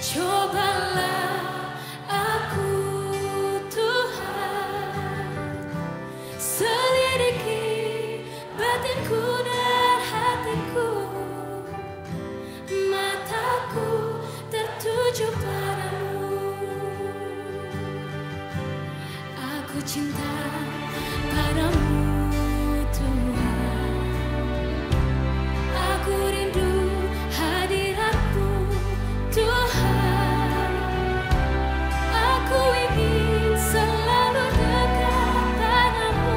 Cobalah aku Tuhan, selidiki batinku dan hatiku, mataku tertuju padamu. Aku cinta padamu Tuhan, aku rindu hadiratmu Tuhan, aku ingin selalu dekat padamu,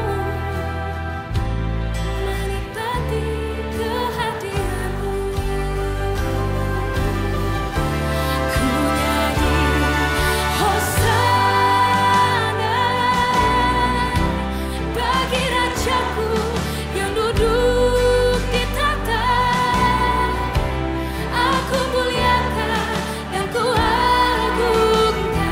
menikmati kehadiranmu. Ku nyanyi Hosana bagi Rajaku yang duduk di tahta. Aku muliakan dan ku agungkan.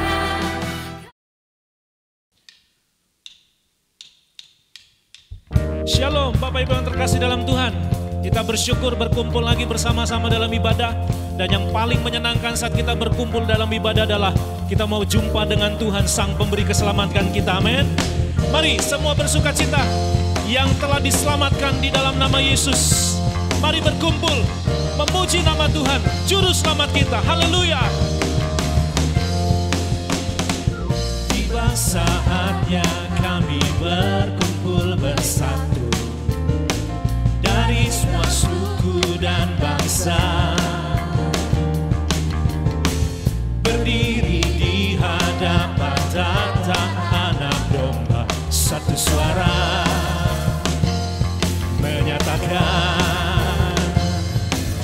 Shalom Bapak Ibu yang terkasih dalam Tuhan. Kita bersyukur berkumpul lagi bersama-sama dalam ibadah. Dan yang paling menyenangkan saat kita berkumpul dalam ibadah adalah kita mau jumpa dengan Tuhan Sang Pemberi keselamatan kita. Amin. Mari semua bersukacita yang telah diselamatkan di dalam nama Yesus. Mari berkumpul memuji nama Tuhan, Juru Selamat kita. Haleluya. Tiba saatnya kami berkumpul bersatu dari semua suku dan bangsa, berdiri di hadapan tahta Anak Domba, satu suara menyatakan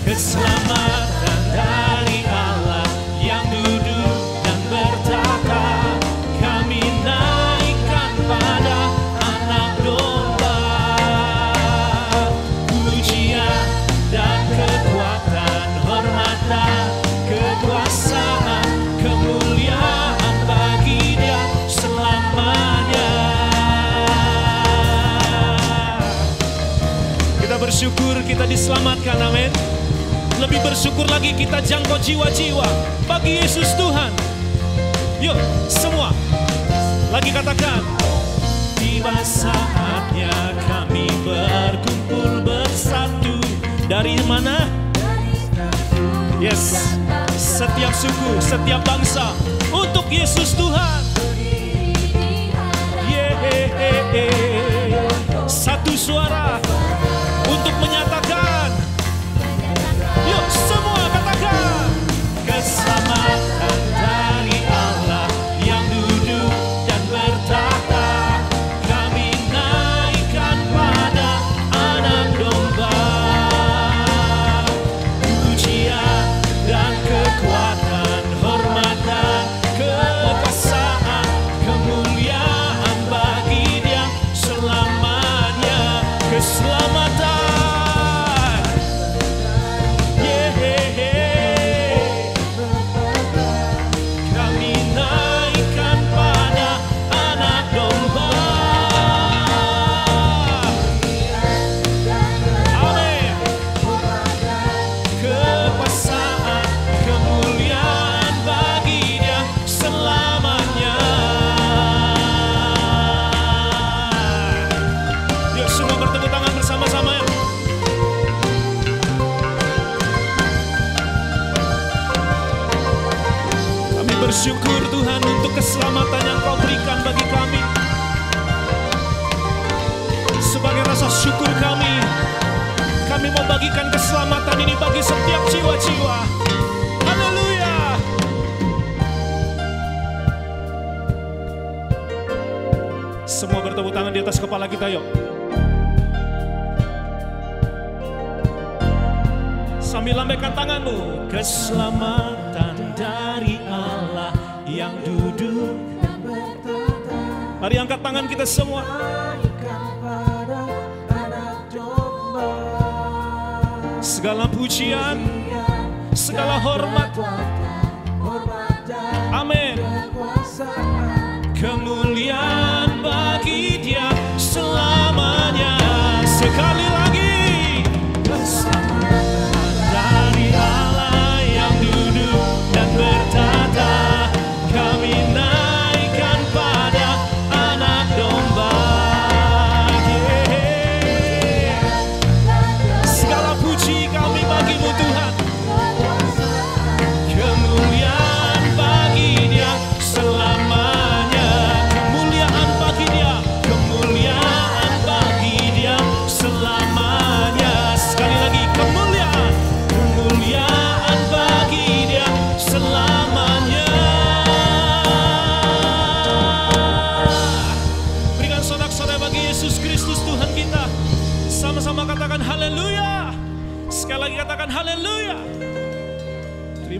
keselamatan dari Allah yang duduk dan bertata. Kami naikkan pada Anak Domba, pujian dan kekuatan, hormat dan kekuasaan, kemuliaan bagi Dia selamanya. Kita bersyukur kita diselamatkan, amin. Lebih bersyukur lagi kita jangkau jiwa-jiwa bagi Yesus Tuhan. Yuk semua lagi katakan, tiba saatnya kami berkumpul bersatu. Dari mana? Yes, setiap suku, setiap bangsa untuk Yesus Tuhan. Satu suara untuk menyatakan. Yuk semua katakan, keselamatan dari Allah yang duduk dan bertata. Kami naikkan pada Anak Domba, pujian dan kekuatan, hormat dan kekuasaan, kemuliaan bagi Dia selamanya. Keselamatan kami naikkan pada Anak Domba. Amin. Kekuasaan, kemuliaan bagi Dia selamanya. Yuk semua bertepuk tangan bersama-sama ya. Kami bersyukur Tuhan untuk keselamatan yang Kau berikan bagi kami. Sebagai rasa syukur kami mau bagikan keselamatan ini bagi setiap jiwa-jiwa. Haleluya. Semua bertepuk tangan di atas kepala kita yuk. Sambil lambaikan tanganmu. Keselamatan dari Allah yang duduk dan bertata. Mari angkat tangan kita semua. Segala pujian, segala hormat, amin, kemuliaan bagi Dia selamanya. Sekali lagi, keselamatan dari Allah yang duduk dan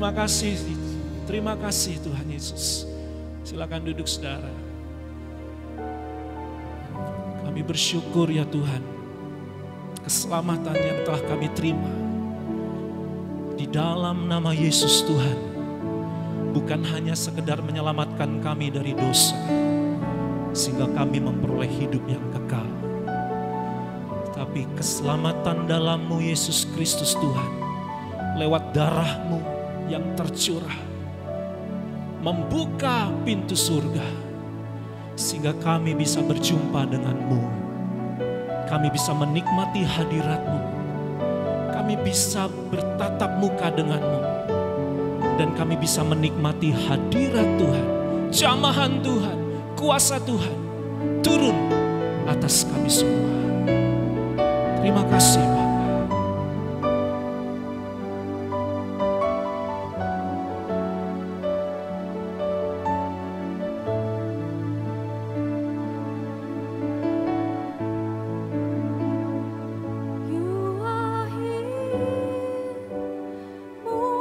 Terima kasih. Terima kasih Tuhan Yesus. Silakan duduk saudara. Kami bersyukur ya Tuhan. Keselamatan yang telah kami terima. Di dalam nama Yesus Tuhan. Bukan hanya sekedar menyelamatkan kami dari dosa. Sehingga kami memperoleh hidup yang kekal. Tapi keselamatan dalam-Mu Yesus Kristus Tuhan. Lewat darah-Mu yang tercurah. Membuka pintu surga. Sehingga kami bisa berjumpa dengan-Mu. Kami bisa menikmati hadirat-Mu. Kami bisa bertatap muka dengan-Mu. Dan kami bisa menikmati hadirat Tuhan. Jamahan Tuhan. Kuasa Tuhan turun atas kami semua. Terima kasih Bapa. Oh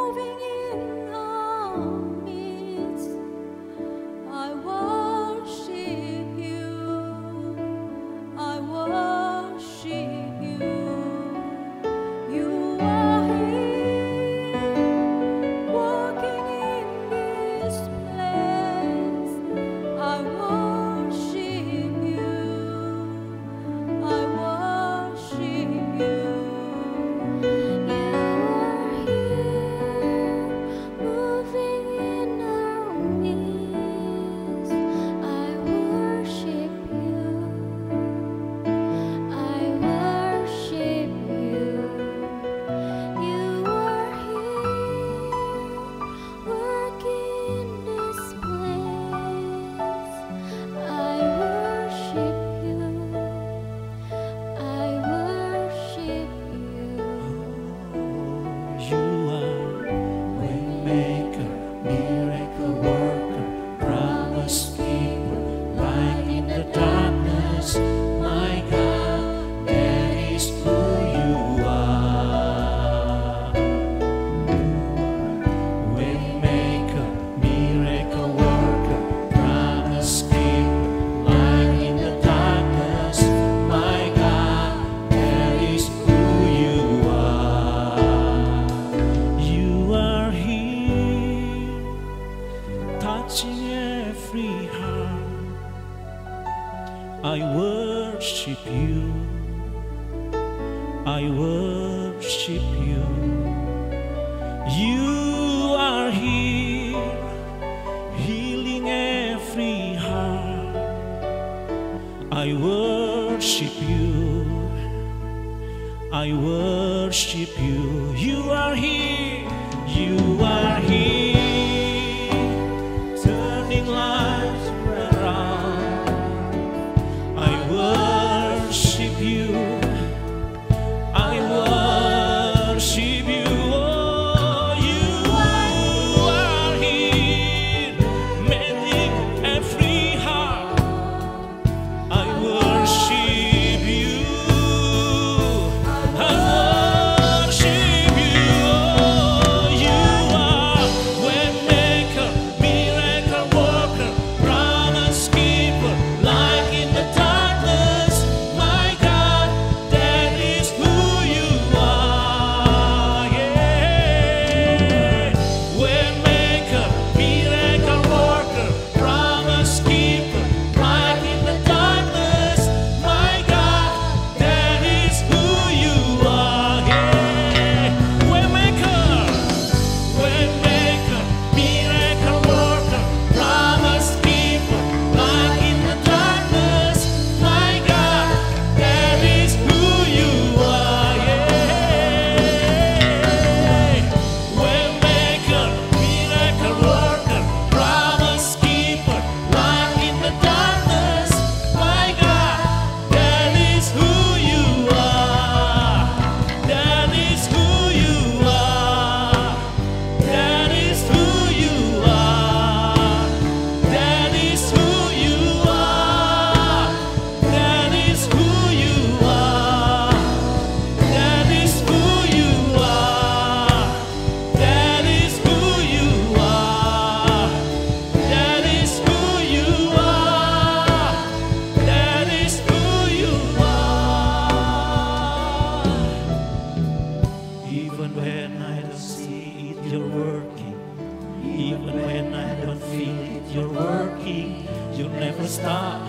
you're working. You never stop.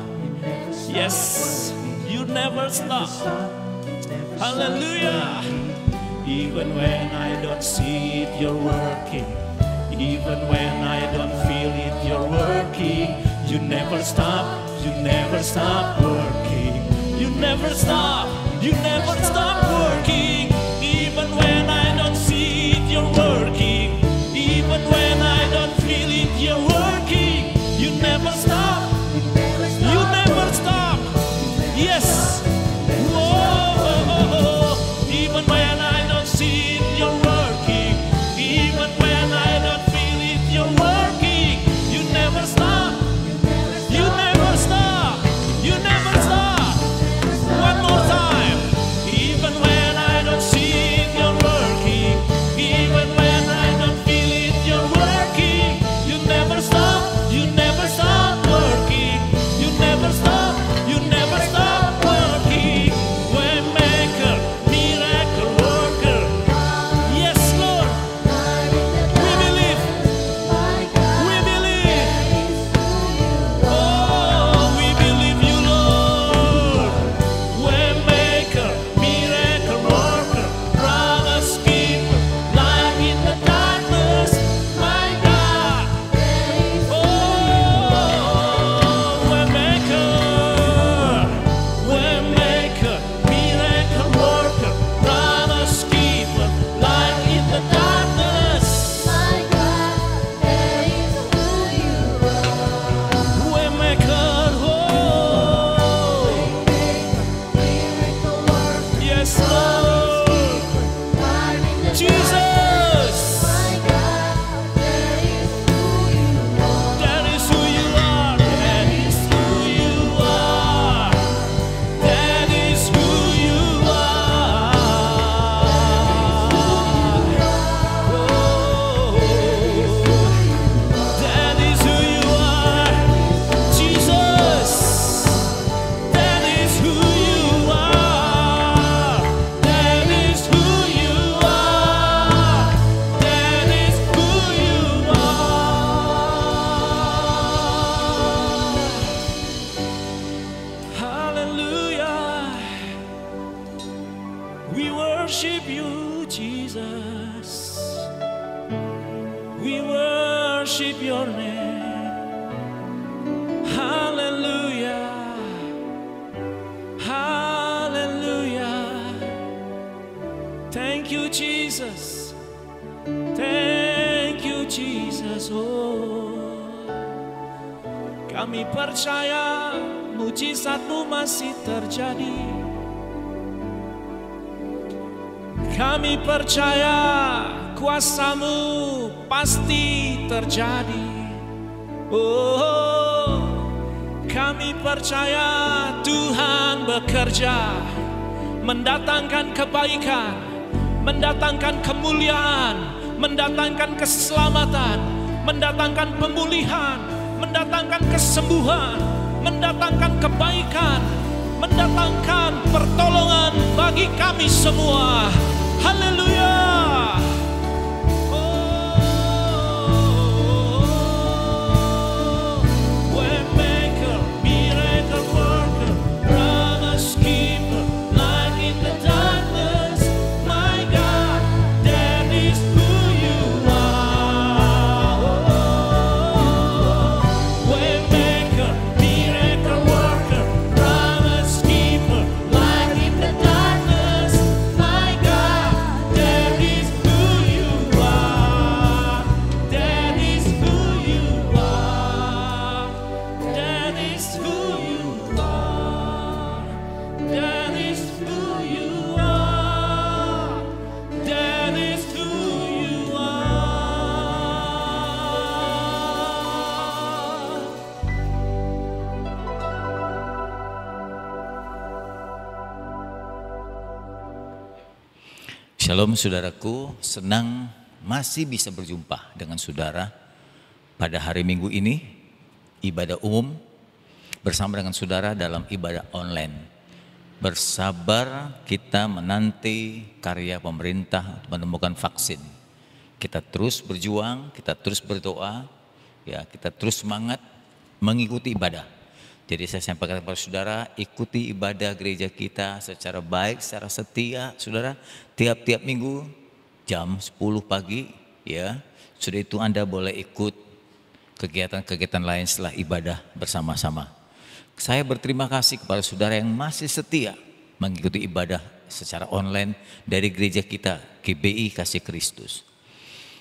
Yes, you never stop. Hallelujah. Even when I don't see it, you're working. Even when I don't feel it, you're working. You never stop. You never stop working. You never stop. You never stop working. Even when I don't see it, you're working. Even when I don't feel it, you're working. You never stop. You never stop. Yes. Whoa. Even when I don't see it, you're working. Even when I don't feel it, you're working. You never stop. You never stop. You never stop. One more time. Even when I don't see it, you're working. Even when I don't feel it, you're working. You never stop. You never stop working. You never stop. You never stop working. Waymaker, miracle worker. Yes, Lord. We believe. We believe. Oh, we believe you, Lord. Waymaker, miracle worker, promise keeper, light in the darkness, my God. Oh, waymaker, waymaker, miracle worker, promise keeper, light in the darkness. Waymaker, oh, yes, Lord. Jesus, that is who you are. That is who you are. That is who you are. Oh, that is who you are. Jesus, that is who you are. That is who you are. That is who you are. Hallelujah. We worship you, Jesus. We worship your name. Hallelujah. Hallelujah. Thank you, Jesus. Thank you, Jesus. Oh, kami percaya mujizat-Mu masih terjadi. Kami percaya kuasa-Mu pasti terjadi. Oh, kami percaya Tuhan bekerja, mendatangkan kebaikan, mendatangkan kemuliaan, mendatangkan keselamatan, mendatangkan pemulihan, mendatangkan kesembuhan, mendatangkan kebaikan, mendatangkan pertolongan bagi kami semua. Haleluya. Waymaker, miracle worker, promise keeper, light in the darkness, my God, that is who you are. Waymaker, miracle worker, promise keeper, light in the darkness, my God, that is who you are. That is who you are. That is who you are. That is who you are. That is who you are. Shalom saudaraku, senang masih bisa berjumpa dengan saudara pada hari Minggu ini, ibadah umum bersama dengan saudara dalam ibadah online. Bersabar kita menanti karya pemerintah untuk menemukan vaksin. Kita terus berjuang, kita terus berdoa. ya kita terus semangat mengikuti ibadah. Jadi saya sampaikan kepada saudara, ikuti ibadah gereja kita secara baik, secara setia, saudara. Tiap-tiap minggu jam 10 pagi, ya. Sudah itu Anda boleh ikut kegiatan-kegiatan lain setelah ibadah bersama-sama. Saya berterima kasih kepada saudara yang masih setia mengikuti ibadah secara online dari gereja kita, GBI Kasih Kristus.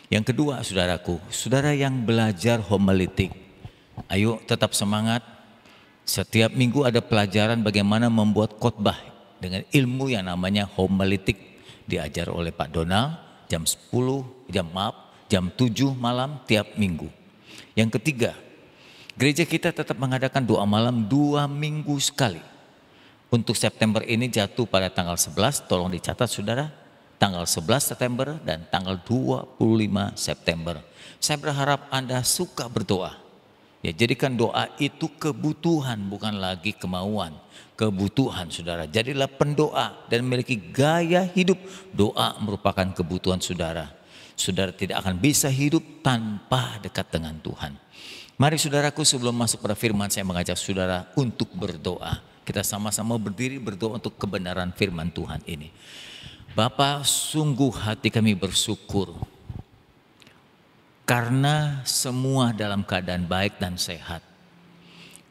Yang kedua, saudaraku, saudara yang belajar homiletik, ayo tetap semangat. Setiap minggu ada pelajaran bagaimana membuat khotbah dengan ilmu yang namanya homiletik, diajar oleh Pak Donald jam 7 malam tiap minggu. Yang ketiga, gereja kita tetap mengadakan doa malam 2 minggu sekali. Untuk September ini jatuh pada tanggal 11, tolong dicatat saudara, tanggal 11 September dan tanggal 25 September. Saya berharap Anda suka berdoa. Ya, jadikan doa itu kebutuhan, bukan lagi kemauan. Kebutuhan, saudara. Jadilah pendoa dan memiliki gaya hidup. Doa merupakan kebutuhan saudara. Saudara tidak akan bisa hidup tanpa dekat dengan Tuhan. Mari saudaraku, sebelum masuk pada firman, saya mengajak saudara untuk berdoa. Kita sama-sama berdiri berdoa untuk kebenaran firman Tuhan ini. Bapa, sungguh hati kami bersyukur karena semua dalam keadaan baik dan sehat.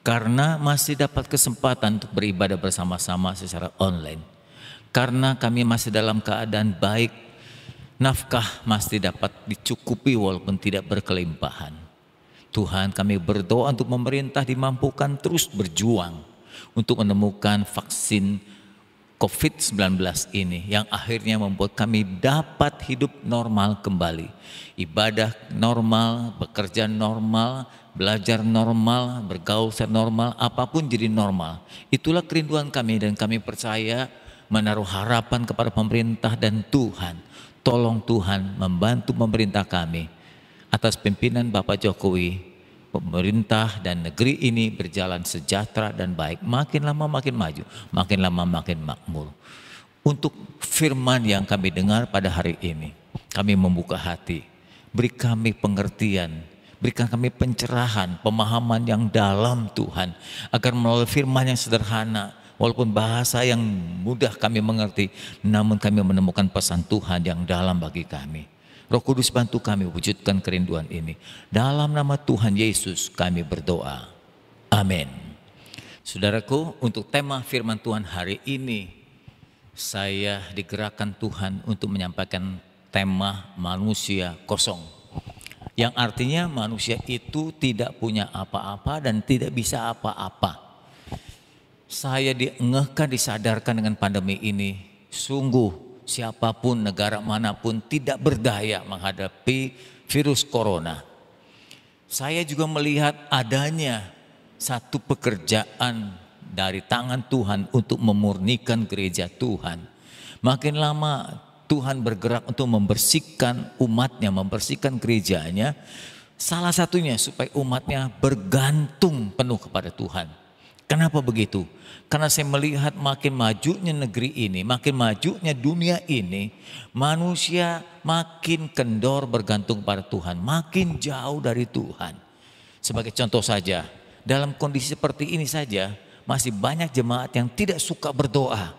Karena masih dapat kesempatan untuk beribadah bersama-sama secara online. Karena kami masih dalam keadaan baik, nafkah masih dapat dicukupi walaupun tidak berkelimpahan. Tuhan, kami berdoa untuk pemerintah dimampukan terus berjuang untuk menemukan vaksin COVID-19 ini yang akhirnya membuat kami dapat hidup normal kembali. Ibadah normal, bekerja normal, belajar normal, bergaul secara normal, apapun jadi normal. Itulah kerinduan kami dan kami percaya menaruh harapan kepada pemerintah dan Tuhan. Tolong Tuhan membantu pemerintah kami atas pimpinan Bapak Jokowi. Pemerintah dan negeri ini berjalan sejahtera dan baik. Makin lama makin maju, makin lama makin makmur. Untuk firman yang kami dengar pada hari ini, kami membuka hati. Beri kami pengertian, berikan kami pencerahan, pemahaman yang dalam Tuhan. Agar melalui firman yang sederhana, walaupun bahasa yang mudah kami mengerti, namun kami menemukan pesan Tuhan yang dalam bagi kami. Roh Kudus bantu kami wujudkan kerinduan ini. Dalam nama Tuhan Yesus kami berdoa. Amin. Saudaraku, untuk tema firman Tuhan hari ini, saya digerakkan Tuhan untuk menyampaikan tema manusia kosong. Yang artinya manusia itu tidak punya apa-apa dan tidak bisa apa-apa. Saya diengehkan, disadarkan dengan pandemi ini, sungguh siapapun, negara manapun tidak berdaya menghadapi virus corona. Saya juga melihat adanya satu pekerjaan dari tangan Tuhan untuk memurnikan gereja Tuhan. Makin lama Tuhan bergerak untuk membersihkan umatnya, membersihkan gerejanya. Salah satunya supaya umatnya bergantung penuh kepada Tuhan. Kenapa begitu? Karena saya melihat makin majunya negeri ini, makin majunya dunia ini, manusia makin kendor bergantung pada Tuhan, makin jauh dari Tuhan. Sebagai contoh saja, dalam kondisi seperti ini saja, masih banyak jemaat yang tidak suka berdoa.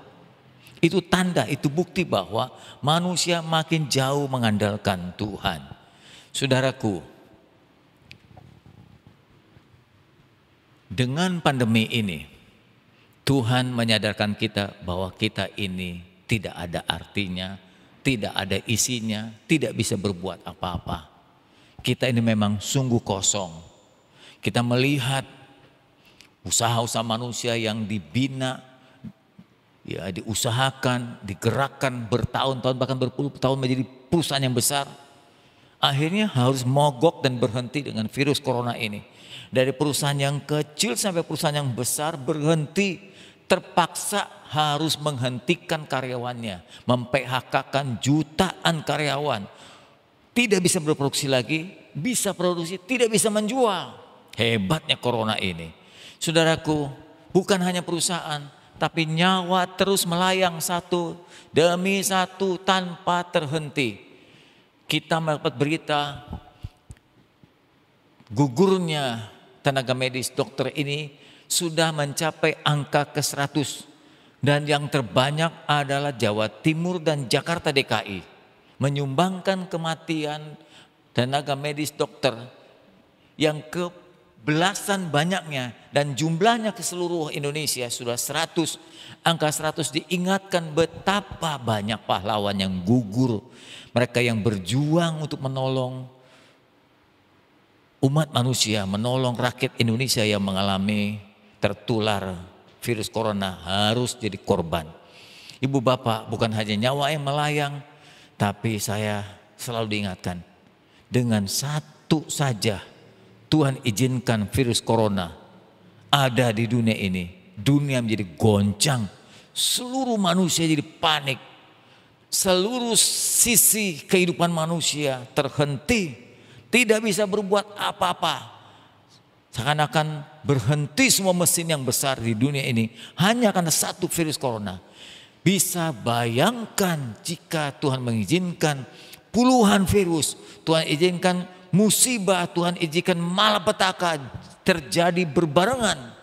Itu tanda, itu bukti bahwa manusia makin jauh mengandalkan Tuhan. Saudaraku, dengan pandemi ini, Tuhan menyadarkan kita bahwa kita ini tidak ada artinya, tidak ada isinya, tidak bisa berbuat apa-apa. Kita ini memang sungguh kosong. Kita melihat usaha-usaha manusia yang dibina, ya diusahakan, digerakkan bertahun-tahun bahkan berpuluh tahun menjadi perusahaan yang besar. Akhirnya harus mogok dan berhenti dengan virus corona ini. Dari perusahaan yang kecil sampai perusahaan yang besar berhenti, terpaksa harus menghentikan karyawannya, mem-PHK-kan jutaan karyawan. Tidak bisa berproduksi lagi, bisa produksi, tidak bisa menjual. Hebatnya corona ini. Saudaraku, bukan hanya perusahaan, tapi nyawa terus melayang satu demi satu tanpa terhenti. Kita mendapat berita gugurnya tenaga medis dokter ini sudah mencapai angka ke-100. Dan yang terbanyak adalah Jawa Timur dan Jakarta DKI. Menyumbangkan kematian tenaga medis dokter yang ke belasan banyaknya. Dan jumlahnya ke seluruh Indonesia sudah 100. Angka 100 diingatkan betapa banyak pahlawan yang gugur. Mereka yang berjuang untuk menolong umat manusia, menolong rakyat Indonesia yang mengalami tertular virus corona harus jadi korban. Ibu bapak, bukan hanya nyawa yang melayang, tapi saya selalu diingatkan, dengan satu saja Tuhan izinkan virus corona ada di dunia ini, dunia menjadi goncang, seluruh manusia jadi panik, seluruh sisi kehidupan manusia terhenti. Tidak bisa berbuat apa-apa. Seakan-akan berhenti semua mesin yang besar di dunia ini hanya karena satu virus corona. Bisa bayangkan jika Tuhan mengizinkan puluhan virus, Tuhan izinkan musibah, Tuhan izinkan malapetaka terjadi berbarengan.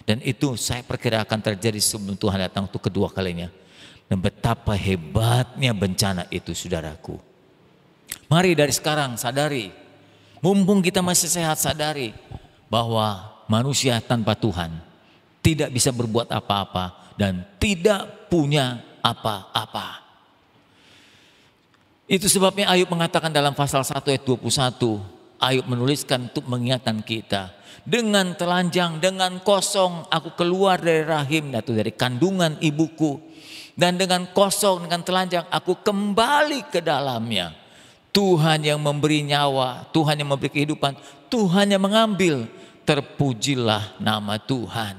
Dan itu saya perkirakan terjadi sebelum Tuhan datang untuk kedua kalinya. Dan betapa hebatnya bencana itu, saudaraku. Mari dari sekarang sadari, mumpung kita masih sehat, sadari bahwa manusia tanpa Tuhan tidak bisa berbuat apa-apa dan tidak punya apa-apa. Itu sebabnya Ayub mengatakan dalam pasal 1 ayat 21, Ayub menuliskan untuk mengingatkan kita, dengan telanjang, dengan kosong aku keluar dari rahim, yaitu dari kandungan ibuku, dan dengan kosong, dengan telanjang aku kembali ke dalamnya. Tuhan yang memberi nyawa, Tuhan yang memberi kehidupan, Tuhan yang mengambil. Terpujilah nama Tuhan.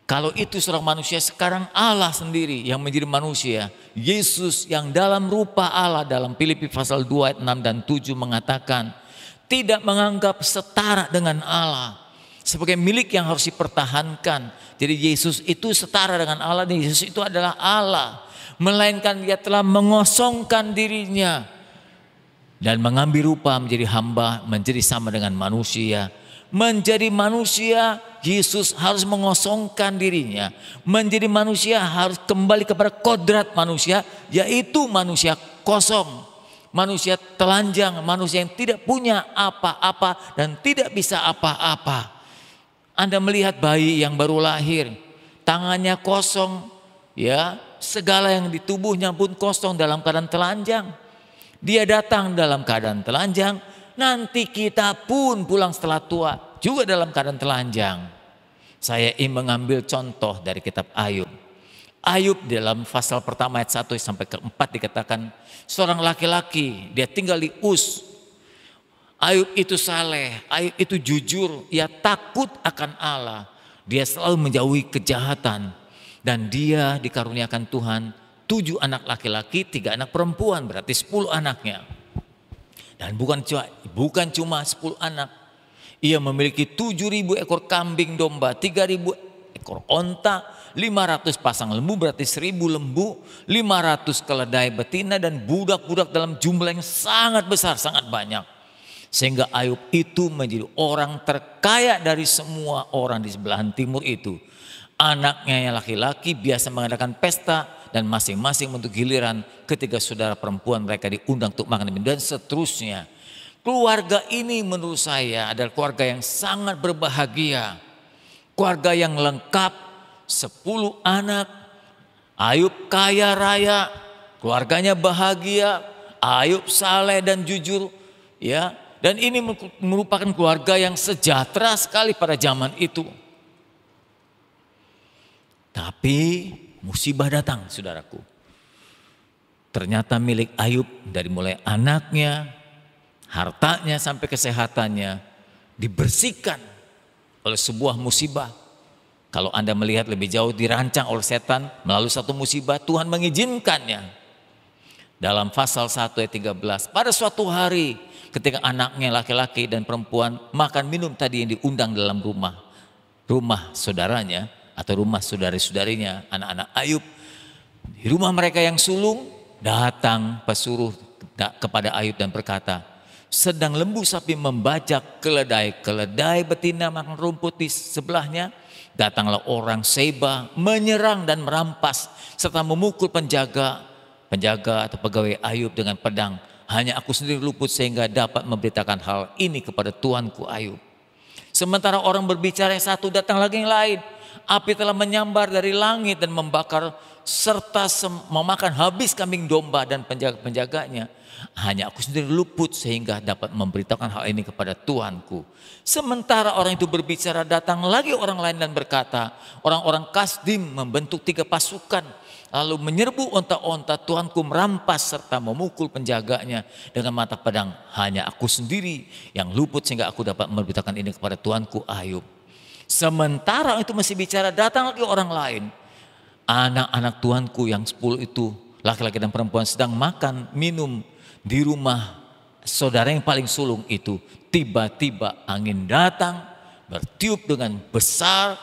Kalau itu seorang manusia, sekarang Allah sendiri yang menjadi manusia. Yesus yang dalam rupa Allah, dalam Filipi pasal 2 ayat 6 dan 7 mengatakan, tidak menganggap setara dengan Allah sebagai milik yang harus dipertahankan. Jadi Yesus itu setara dengan Allah, dan Yesus itu adalah Allah. Melainkan dia telah mengosongkan dirinya dan mengambil rupa menjadi hamba, menjadi sama dengan manusia. Menjadi manusia, Yesus harus mengosongkan dirinya. Menjadi manusia harus kembali kepada kodrat manusia, yaitu manusia kosong, manusia telanjang, manusia yang tidak punya apa-apa dan tidak bisa apa-apa. Anda melihat bayi yang baru lahir, tangannya kosong, ya, segala yang di tubuhnya pun kosong, dalam keadaan telanjang. Dia datang dalam keadaan telanjang, nanti kita pun pulang setelah tua juga dalam keadaan telanjang. Saya ingin mengambil contoh dari kitab Ayub. Ayub dalam pasal pertama ayat 1 sampai ke 4 dikatakan, seorang laki-laki, dia tinggal di Uz. Ayub itu saleh, Ayub itu jujur, ia takut akan Allah. Dia selalu menjauhi kejahatan. Dan dia dikaruniakan Tuhan 7 anak laki-laki, 3 anak perempuan, berarti 10 anaknya. Dan bukan cuma 10 anak. Ia memiliki 7.000 ekor kambing domba, 3.000 ekor onta, 500 pasang lembu, berarti 1.000 lembu, 500 keledai betina, dan budak-budak dalam jumlah yang sangat besar, sangat banyak. Sehingga Ayub itu menjadi orang terkaya dari semua orang di sebelahan timur itu. Anaknya yang laki-laki biasa mengadakan pesta, dan masing-masing untuk giliran ketika saudara perempuan mereka diundang untuk makan minum, dan seterusnya. Keluarga ini menurut saya adalah keluarga yang sangat berbahagia. Keluarga yang lengkap, 10 anak, Ayub kaya raya, keluarganya bahagia, Ayub saleh dan jujur, ya. Dan ini merupakan keluarga yang sejahtera sekali pada zaman itu. Tapi musibah datang, saudaraku. Ternyata milik Ayub dari mulai anaknya, hartanya sampai kesehatannya dibersihkan oleh sebuah musibah. Kalau Anda melihat lebih jauh, dirancang oleh setan melalui satu musibah, Tuhan mengizinkannya. Dalam pasal 1 ayat 13, pada suatu hari ketika anaknya laki-laki dan perempuan makan minum tadi yang diundang dalam rumah saudaranya, atau rumah saudari-saudarinya, anak-anak Ayub, di rumah mereka yang sulung, datang pesuruh kepada Ayub dan berkata, sedang lembu sapi membajak keledai betina makan rumput di sebelahnya, datanglah orang Seba menyerang dan merampas serta memukul penjaga atau pegawai Ayub dengan pedang. Hanya aku sendiri luput sehingga dapat memberitakan hal ini kepada tuanku Ayub. Sementara orang berbicara yang satu, datang lagi yang lain. Api telah menyambar dari langit dan membakar serta memakan habis kambing domba dan penjaga-penjaganya. Hanya aku sendiri luput sehingga dapat memberitakan hal ini kepada tuanku. Sementara orang itu berbicara, datang lagi orang lain dan berkata, orang-orang Kasdim membentuk 3 pasukan lalu menyerbu onta-onta tuanku, merampas serta memukul penjaganya dengan mata pedang. Hanya aku sendiri yang luput sehingga aku dapat memberitakan ini kepada tuanku Ayub. Sementara itu masih bicara, datang lagi orang lain. Anak-anak tuanku yang 10 itu, laki-laki dan perempuan, sedang makan minum di rumah saudara yang paling sulung itu. Tiba-tiba angin datang, bertiup dengan besar,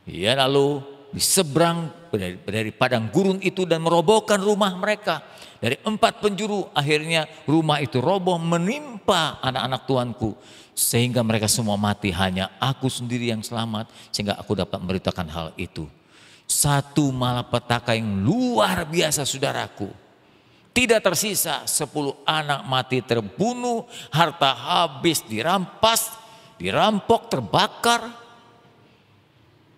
ya, lalu diseberang dari padang gurun itu dan merobohkan rumah mereka. Dari 4 penjuru akhirnya rumah itu roboh menimpa anak-anak tuanku, sehingga mereka semua mati. Hanya aku sendiri yang selamat sehingga aku dapat memberitakan hal itu. Satu malapetaka yang luar biasa, saudaraku. Tidak tersisa, 10 anak mati terbunuh, harta habis dirampas, dirampok, terbakar.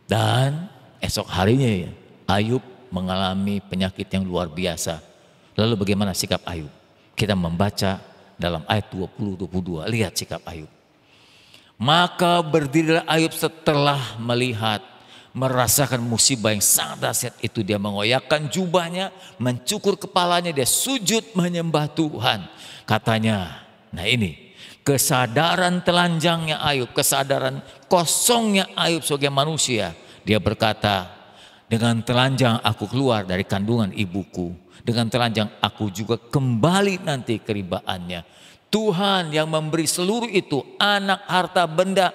Dan esok harinya ya, Ayub mengalami penyakit yang luar biasa. Lalu bagaimana sikap Ayub? Kita membaca dalam ayat 20-22, lihat sikap Ayub. Maka berdirilah Ayub setelah merasakan musibah yang sangat dahsyat itu. Dia mengoyakkan jubahnya, mencukur kepalanya, dia sujud menyembah Tuhan. Katanya, nah ini kesadaran telanjangnya Ayub, kesadaran kosongnya Ayub sebagai manusia. Dia berkata, dengan telanjang aku keluar dari kandungan ibuku, dengan telanjang aku juga kembali nanti keribaannya. Tuhan yang memberi seluruh itu, anak, harta, benda,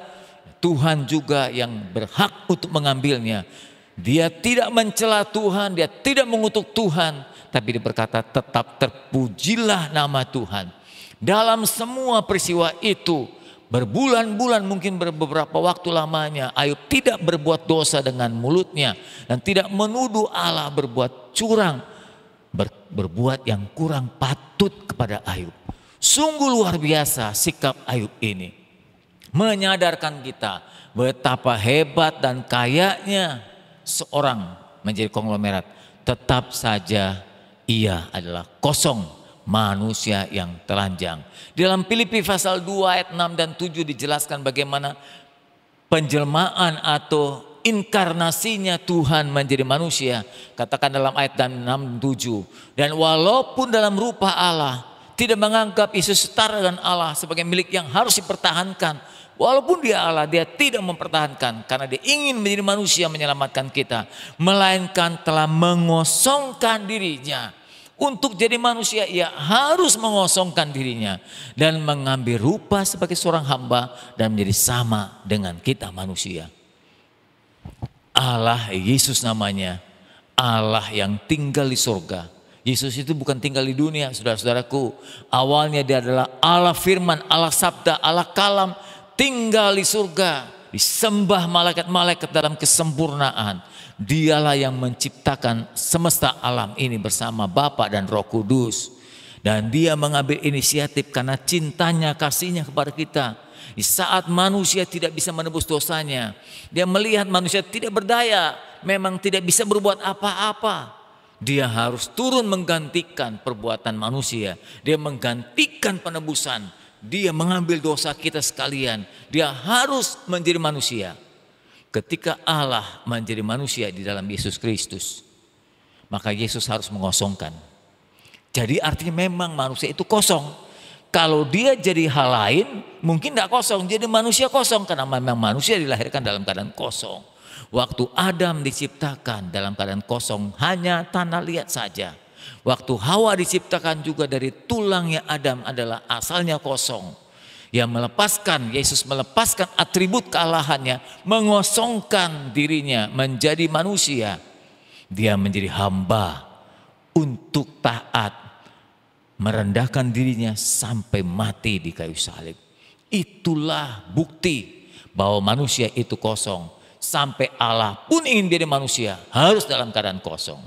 Tuhan juga yang berhak untuk mengambilnya. Dia tidak mencela Tuhan, dia tidak mengutuk Tuhan, tapi dia berkata, tetap terpujilah nama Tuhan. Dalam semua peristiwa itu, berbulan-bulan, mungkin beberapa waktu lamanya, Ayub tidak berbuat dosa dengan mulutnya dan tidak menuduh Allah berbuat curang, berbuat yang kurang patut kepada Ayub. Sungguh luar biasa sikap Ayub ini. Menyadarkan kita betapa hebat dan kayanya seorang menjadi konglomerat. Tetap saja ia adalah kosong, manusia yang telanjang. Dalam Filipi pasal 2 ayat 6 dan 7 dijelaskan bagaimana penjelmaan atau inkarnasinya Tuhan menjadi manusia. Katakan dalam ayat 6 dan 7. Dan walaupun dalam rupa Allah, tidak menganggap Yesus setara dengan Allah sebagai milik yang harus dipertahankan. Walaupun dia Allah, dia tidak mempertahankan karena dia ingin menjadi manusia menyelamatkan kita. Melainkan telah mengosongkan dirinya. Untuk jadi manusia ia harus mengosongkan dirinya. Dan mengambil rupa sebagai seorang hamba dan menjadi sama dengan kita manusia. Allah, Yesus namanya, Allah yang tinggal di surga. Yesus itu bukan tinggal di dunia, saudara-saudaraku. Awalnya dia adalah Allah firman, Allah sabda, Allah kalam. Tinggal di surga, disembah malaikat-malaikat dalam kesempurnaan. Dialah yang menciptakan semesta alam ini bersama Bapa dan Roh Kudus. Dan dia mengambil inisiatif karena cintanya, kasihnya kepada kita. Di saat manusia tidak bisa menebus dosanya, dia melihat manusia tidak berdaya, memang tidak bisa berbuat apa-apa. Dia harus turun menggantikan perbuatan manusia. Dia menggantikan penebusan. Dia mengambil dosa kita sekalian. Dia harus menjadi manusia. Ketika Allah menjadi manusia di dalam Yesus Kristus, maka Yesus harus mengosongkan. Jadi artinya memang manusia itu kosong. Kalau dia jadi hal lain, mungkin tidak kosong. Jadi manusia kosong karena memang manusia dilahirkan dalam keadaan kosong. Waktu Adam diciptakan dalam keadaan kosong, hanya tanah liat saja. Waktu Hawa diciptakan juga dari tulangnya Adam adalah asalnya kosong. Yang melepaskan, Yesus melepaskan atribut kealahannya, mengosongkan dirinya menjadi manusia. Dia menjadi hamba untuk taat merendahkan dirinya sampai mati di kayu salib. Itulah bukti bahwa manusia itu kosong. Sampai Allah pun ingin jadi manusia harus dalam keadaan kosong.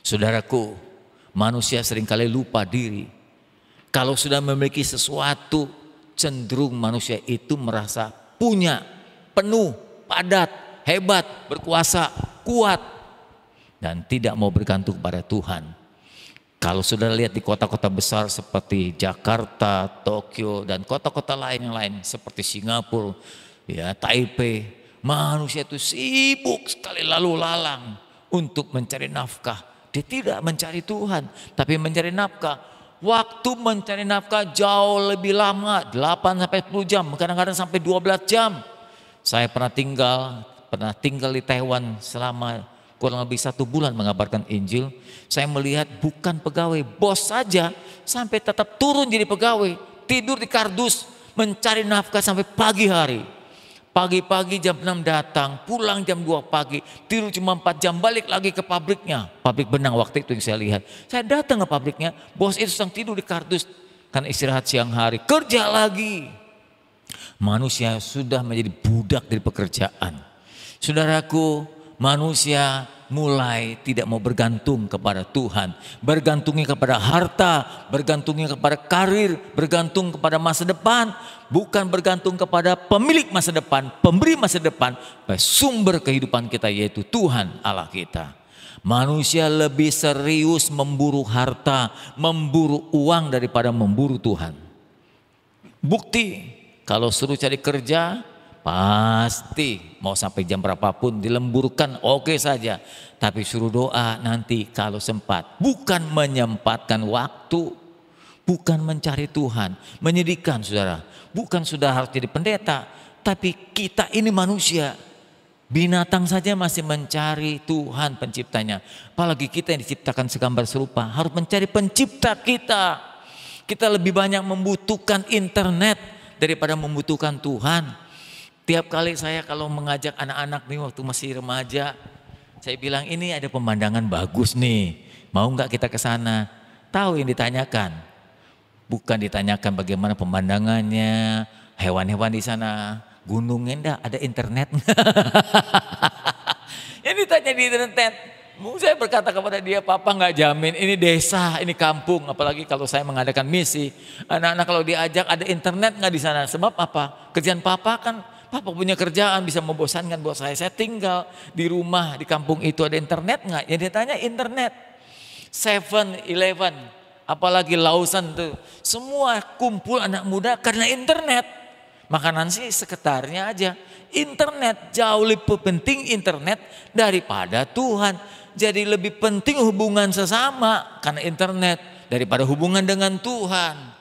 Saudaraku, manusia seringkali lupa diri. Kalau sudah memiliki sesuatu, cenderung manusia itu merasa punya, penuh, padat, hebat, berkuasa, kuat, dan tidak mau bergantung pada Tuhan. Kalau saudara lihat di kota-kota besar seperti Jakarta, Tokyo, dan kota-kota lain yang lain seperti Singapura, ya, Taipei, manusia itu sibuk sekali lalu lalang untuk mencari nafkah. Dia tidak mencari Tuhan, tapi mencari nafkah. Waktu mencari nafkah jauh lebih lama, 8-10 jam, kadang-kadang sampai 12 jam. Saya pernah tinggal di Taiwan selama kurang lebih 1 bulan mengabarkan Injil. Saya melihat bukan pegawai, bos saja sampai tetap turun jadi pegawai, tidur di kardus, mencari nafkah sampai pagi hari. Pagi-pagi jam 6 datang, pulang jam 2 pagi, tidur cuma 4 jam, balik lagi ke pabriknya. Pabrik benang waktu itu yang saya lihat. Saya datang ke pabriknya, bos itu sedang tidur di kardus, kan istirahat siang hari, kerja lagi. Manusia sudah menjadi budak dari pekerjaan. Saudaraku, manusia mulai tidak mau bergantung kepada Tuhan, bergantungnya kepada harta, bergantungnya kepada karir, bergantung kepada masa depan, bukan bergantung kepada pemilik masa depan, pemberi masa depan, sumber kehidupan kita yaitu Tuhan Allah kita. Manusia lebih serius memburu harta, memburu uang daripada memburu Tuhan. Bukti, kalau suruh cari kerja, pasti mau sampai jam berapapun dilemburkan, oke saja. Tapi suruh doa nanti kalau sempat. Bukan menyempatkan waktu, bukan mencari Tuhan. Menyedihkan saudara, bukan sudah harus jadi pendeta, tapi kita ini manusia. Binatang saja masih mencari Tuhan penciptanya. Apalagi kita yang diciptakan segambar serupa harus mencari pencipta kita. Kita lebih banyak membutuhkan internet daripada membutuhkan Tuhan. Tiap kali saya kalau mengajak anak-anak nih waktu masih remaja, saya bilang ini ada pemandangan bagus nih, mau nggak kita ke sana? Tahu yang ditanyakan? Bukan ditanyakan bagaimana pemandangannya, hewan-hewan di sana, gunungnya enggak, ada internet. Yang ditanya di internet, saya berkata kepada dia, papa nggak jamin ini desa, ini kampung, apalagi kalau saya mengadakan misi, anak-anak kalau diajak ada internet nggak di sana? Sebab apa? Kerjaan papa kan. Papa punya kerjaan bisa membosankan buat saya. Saya tinggal di rumah di kampung itu ada internet nggak? Yang ditanya internet. 7-Eleven, apalagi Lawson tuh. Semua kumpul anak muda karena internet. Makanan sih seketarnya aja. Internet jauh lebih penting internet daripada Tuhan. Jadi lebih penting hubungan sesama karena internet daripada hubungan dengan Tuhan.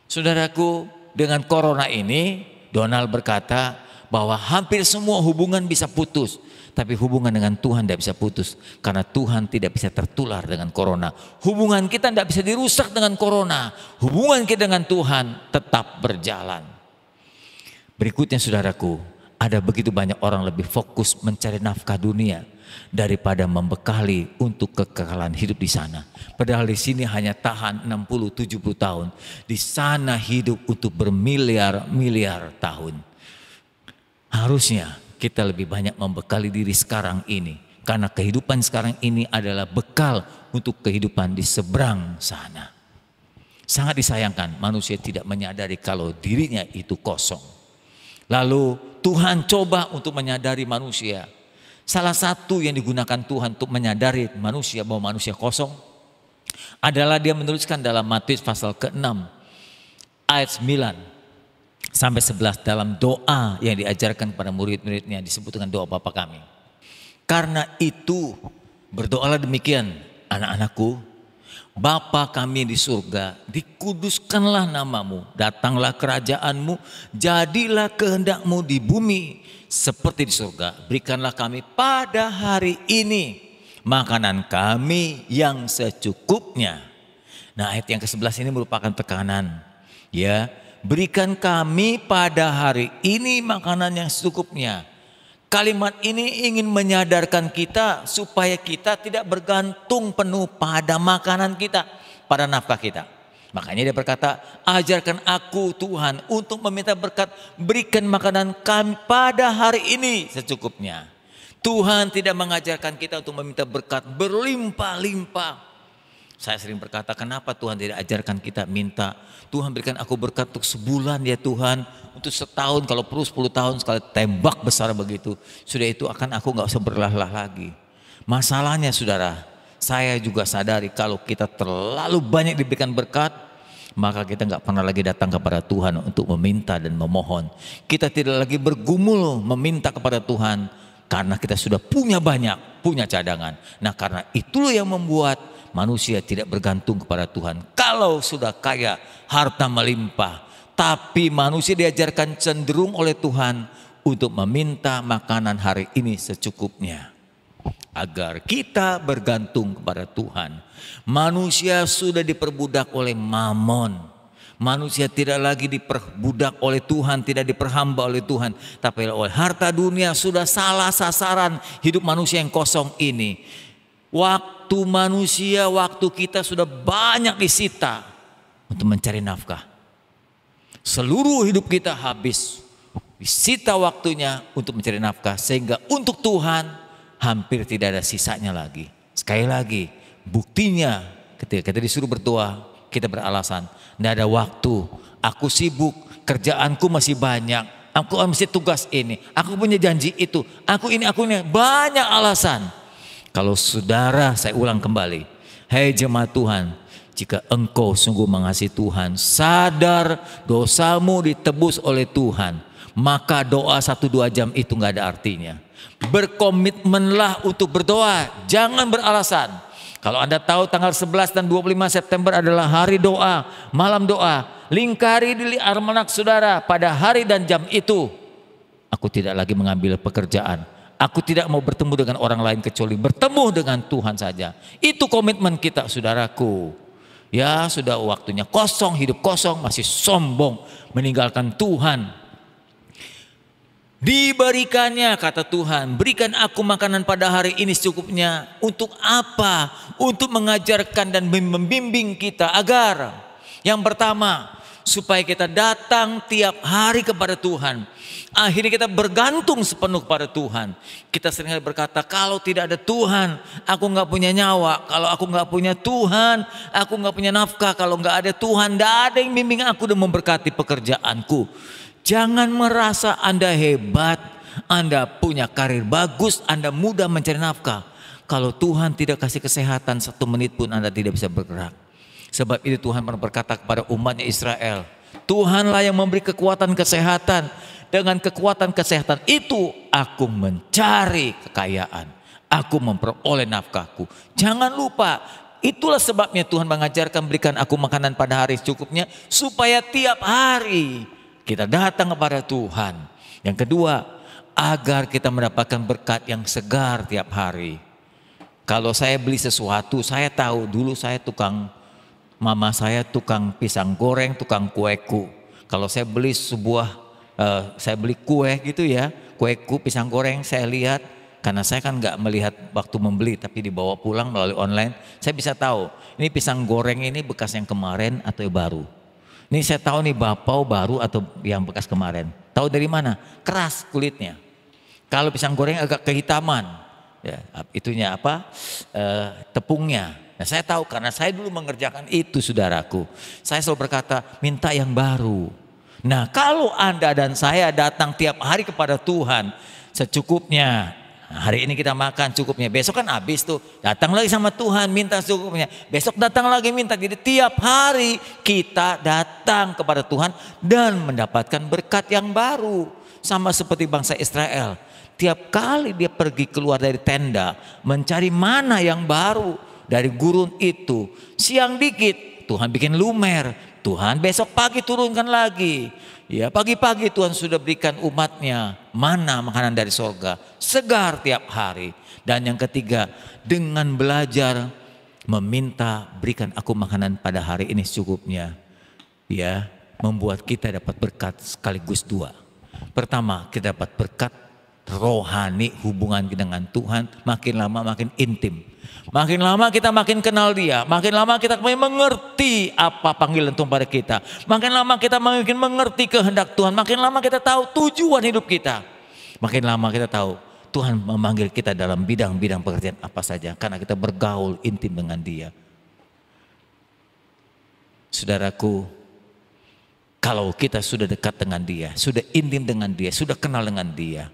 Saudaraku, dengan corona ini Donald berkata bahwa hampir semua hubungan bisa putus. Tapi hubungan dengan Tuhan tidak bisa putus. Karena Tuhan tidak bisa tertular dengan corona. Hubungan kita tidak bisa dirusak dengan corona. Hubungan kita dengan Tuhan tetap berjalan. Berikutnya saudaraku, ada begitu banyak orang lebih fokus mencari nafkah dunia daripada membekali untuk kekekalan hidup di sana. Padahal di sini hanya tahan 60-70 tahun. Di sana hidup untuk bermiliar-miliar tahun. Harusnya kita lebih banyak membekali diri sekarang ini. Karena kehidupan sekarang ini adalah bekal untuk kehidupan di seberang sana. Sangat disayangkan manusia tidak menyadari kalau dirinya itu kosong. Lalu Tuhan coba untuk menyadari manusia. Salah satu yang digunakan Tuhan untuk menyadari manusia bahwa manusia kosong adalah dia menuliskan dalam Matius pasal ke-6 ayat 9 sampai 11 dalam doa yang diajarkan kepada murid-muridnya disebut dengan doa Bapa kami. Karena itu berdoalah demikian, anak-anakku, Bapa kami di surga, dikuduskanlah namamu, datanglah kerajaanmu, jadilah kehendakmu di bumi seperti di surga. Berikanlah kami pada hari ini makanan kami yang secukupnya. Nah, ayat yang ke-11 ini merupakan tekanan. Ya, berikan kami pada hari ini makanan yang secukupnya. Kalimat ini ingin menyadarkan kita supaya kita tidak bergantung penuh pada makanan kita. pada nafkah kita. Makanya dia berkata, ajarkan aku Tuhan untuk meminta berkat, berikan makanan kami pada hari ini secukupnya. Tuhan tidak mengajarkan kita untuk meminta berkat berlimpah-limpah. Saya sering berkata, kenapa Tuhan tidak ajarkan kita minta, Tuhan berikan aku berkat untuk sebulan ya Tuhan, untuk setahun, kalau perlu 10 tahun sekali tembak besar begitu. Sudah itu akan aku gak usah berlah-lah lagi. Masalahnya saudara, saya juga sadari kalau kita terlalu banyak diberikan berkat, maka kita gak pernah lagi datang kepada Tuhan untuk meminta dan memohon. Kita tidak lagi bergumul meminta kepada Tuhan karena kita sudah punya banyak, punya cadangan. Nah karena itulah yang membuat manusia tidak bergantung kepada Tuhan. Kalau sudah kaya, harta melimpah, tapi manusia diajarkan cenderung oleh Tuhan untuk meminta makanan hari ini secukupnya. Agar kita bergantung kepada Tuhan. Manusia sudah diperbudak oleh mamon. Manusia tidak lagi diperbudak oleh Tuhan, tidak diperhamba oleh Tuhan, tapi oleh harta dunia. Sudah salah sasaran hidup manusia yang kosong ini. Waktu manusia, waktu kita sudah banyak disita untuk mencari nafkah. Seluruh hidup kita habis disita waktunya untuk mencari nafkah, sehingga untuk Tuhan hampir tidak ada sisanya lagi. Sekali lagi, buktinya ketika kita disuruh berdoa, kita beralasan, tidak ada waktu, aku sibuk, kerjaanku masih banyak, aku masih tugas ini, aku punya janji itu, aku ini, banyak alasan. Kalau saudara, saya ulang kembali, hei jemaat Tuhan, jika engkau sungguh mengasihi Tuhan, sadar dosamu ditebus oleh Tuhan, maka doa 1-2 jam itu nggak ada artinya. Berkomitmenlah untuk berdoa, jangan beralasan. Kalau Anda tahu tanggal 11 dan 25 September adalah hari doa, malam doa, lingkari di almanak saudara pada hari dan jam itu. Aku tidak lagi mengambil pekerjaan, aku tidak mau bertemu dengan orang lain kecuali bertemu dengan Tuhan saja. Itu komitmen kita saudaraku. Ya sudah waktunya kosong, hidup kosong, masih sombong meninggalkan Tuhan. Diberikannya kata Tuhan, berikan aku makanan pada hari ini secukupnya. Untuk apa? Untuk mengajarkan dan membimbing kita agar yang pertama, supaya kita datang tiap hari kepada Tuhan. Akhirnya kita bergantung sepenuh kepada Tuhan. Kita sering berkata, kalau tidak ada Tuhan, aku nggak punya nyawa. Kalau aku nggak punya Tuhan, aku nggak punya nafkah. Kalau nggak ada Tuhan, nggak ada yang bimbing aku dan memberkati pekerjaanku. Jangan merasa Anda hebat, Anda punya karir bagus, Anda mudah mencari nafkah. Kalau Tuhan tidak kasih kesehatan 1 menit pun Anda tidak bisa bergerak. Sebab itu Tuhan pernah berkata kepada umatnya Israel, Tuhanlah yang memberi kekuatan kesehatan. Dengan kekuatan kesehatan itu aku mencari kekayaan, aku memperoleh nafkahku. Jangan lupa, itulah sebabnya Tuhan mengajarkan berikan aku makanan pada hari secukupnya, supaya tiap hari kita datang kepada Tuhan. Yang kedua, agar kita mendapatkan berkat yang segar tiap hari. Kalau saya beli sesuatu, saya tahu dulu mama saya tukang pisang goreng, tukang kueku. Kalau saya beli saya beli kue gitu ya, kueku, pisang goreng, saya lihat, karena saya kan nggak melihat waktu membeli, tapi dibawa pulang melalui online, saya bisa tahu ini pisang goreng ini bekas yang kemarin atau yang baru. Ini saya tahu nih bapau baru atau yang bekas kemarin. Tahu dari mana? Keras kulitnya. Kalau pisang goreng agak kehitaman, ya, itunya apa? Tepungnya. Nah saya tahu karena saya dulu mengerjakan itu saudaraku. Saya selalu berkata minta yang baru. Nah kalau Anda dan saya datang tiap hari kepada Tuhan secukupnya. Hari ini kita makan cukupnya, besok kan habis tuh, datang lagi sama Tuhan minta cukupnya, besok datang lagi minta. Jadi tiap hari kita datang kepada Tuhan dan mendapatkan berkat yang baru. Sama seperti bangsa Israel, tiap kali dia pergi keluar dari tenda mencari mana yang baru dari gurun itu, siang dikit Tuhan bikin lumer, Tuhan besok pagi turunkan lagi. Ya pagi-pagi Tuhan sudah berikan umatnya mana makanan dari sorga, segar tiap hari. Dan yang ketiga, dengan belajar meminta berikan aku makanan pada hari ini secukupnya, ya membuat kita dapat berkat sekaligus dua. Pertama, kita dapat berkat rohani, hubungan dengan Tuhan makin lama makin intim. Makin lama kita makin kenal Dia, makin lama kita makin mengerti apa panggilan Tuhan pada kita. Makin lama kita makin mengerti kehendak Tuhan, makin lama kita tahu tujuan hidup kita. Makin lama kita tahu Tuhan memanggil kita dalam bidang-bidang pekerjaan apa saja karena kita bergaul intim dengan Dia. Saudaraku, kalau kita sudah dekat dengan Dia, sudah intim dengan Dia, sudah kenal dengan Dia,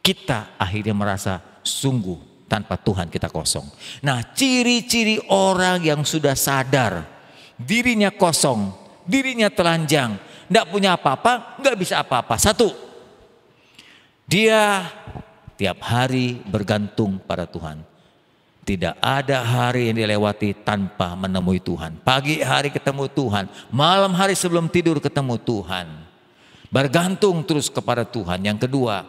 kita akhirnya merasa sungguh tanpa Tuhan kita kosong. Nah, ciri-ciri orang yang sudah sadar dirinya kosong, dirinya telanjang, tidak punya apa-apa, nggak bisa apa-apa. Satu, dia tiap hari bergantung pada Tuhan. Tidak ada hari yang dilewati tanpa menemui Tuhan. Pagi hari ketemu Tuhan, malam hari sebelum tidur ketemu Tuhan. Bergantung terus kepada Tuhan. Yang kedua,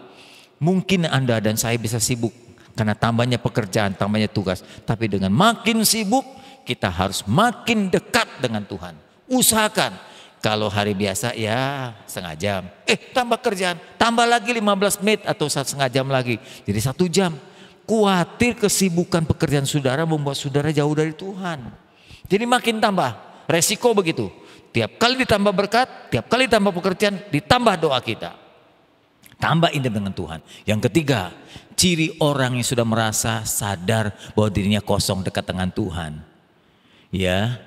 mungkin Anda dan saya bisa sibuk karena tambahnya pekerjaan, tambahnya tugas. Tapi dengan makin sibuk, kita harus makin dekat dengan Tuhan. Usahakan, kalau hari biasa ya setengah jam. Tambah kerjaan, tambah lagi 15 menit atau setengah jam lagi. Jadi 1 jam. Khawatir kesibukan pekerjaan saudara membuat saudara jauh dari Tuhan. Jadi makin tambah, resiko begitu. Tiap kali ditambah berkat, tiap kali ditambah pekerjaan, ditambah doa kita. Tambah intim dengan Tuhan. Yang ketiga, ciri orang yang sudah merasa sadar bahwa dirinya kosong dekat dengan Tuhan. Ya,